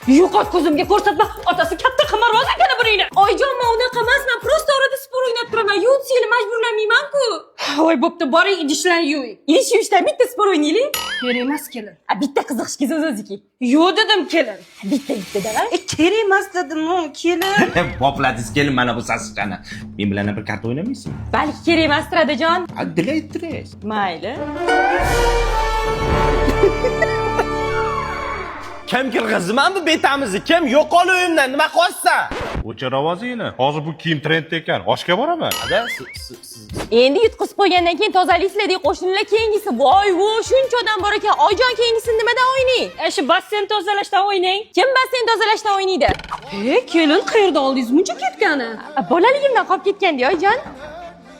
Yo'qot ko'zimga ko'rsatma. Otasi katta qimorboz ekan buning. Oyjon, men unaqa emasman. Prosta orada sport o'ynab turaman. Yo'q, seni majburlamayman-ku. Voy, bo'pti, boring, idishlarni yuving. Idish yuvishdan bitta sport o'ynaylik. Kerak emas, kelin. Bitta qiziqishga o'ziki. Yo'q dedim, kelin. Bitta dala. Kerak emas dedim-ku, kelin. Bopladingiz kelin mana bu sasishani. Men bilan bir karta o'ynamaysizmi? Balki kerak emas Dadajon. Dilaytirasiz. Mayli. Kim kirg'izman bu betamizni? Kim yo'qol uyimdan? Nima qilyapsan? O'chir ovozingni. Hozir bu kiyim trendda ekan. Oshga boraman. Ada, Endi yutqizib qo'ygandan keyin tozalaysizlar, qo'shnilar keyingisi. Voy, shuncha odam bor ekan. Oyjon, keyingisini nimadan o'ynang? Shu basseyn tozalashdan o'ynang. Kim basseyn tozalashdan o'ynaydi? Kelin, qayerda oldingiz muncha ketgani? Bolaligimdan qolib ketganda, Oyjon.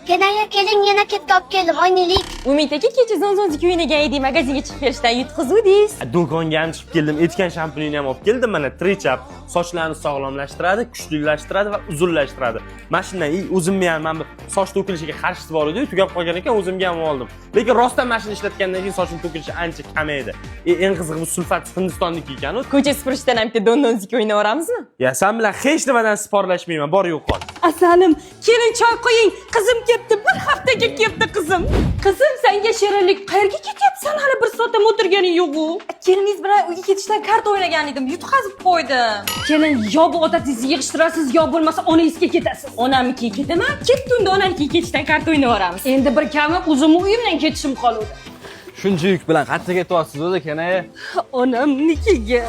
Keling, yana ketib olib keldim, oynaylik. Umid aka kecha zonzonzik o'ynagan edik, magazinga chiqib berishdan yutqizuvdingiz. do'konga ham chiqib keldim. Etgan shampunini ham olib keldim. Mana Trichap sochlarni sog'lomlashtiradi, kuchlilashtiradi va uzunlashtiradi. Mana shundan o'zimni ham mana bu soch to'kilishiga qarshisi bor edi, tugab qolgan ekan, o'zimga ham oldim. Lekin rostdan mashina ishlatgandan keyin sochim to'kilishi ancha kamaydi. Eng qizig'i bu sulfat Hindistonniki ekan-ku. Ko'cha supurishdan ham bitta dononzik o'ynayveramizmi? Ya, sen bilan hech nimadan sporlashmayman. Bor yo'qol. Asalim, kelin choy qo'ying. Qizim ketdi, bir haftaga ketdi qizim. Qizim, senga shirinlik. Qayerga ketyapsan? Hali bir soat ham o'tirganing yo'q-ku. Keliningiz bilan uyga ketishdan karta o'ynagan edim, yutqazib qo'ydim. Kelin, yo bu odatingizni yig'ishtirasiz, yo bo'lmasa onangizga ketasiz. Onamnikiga ketaman, ketdi unda onamnikiga ketishdan karta o'ynayveramiz. Endi bir kami o'zimni uyimdan ketishim qoluvdi. Shuncha yuk bilan qayerga ketyapsiz o'zi, kenaya? Onamnikiga.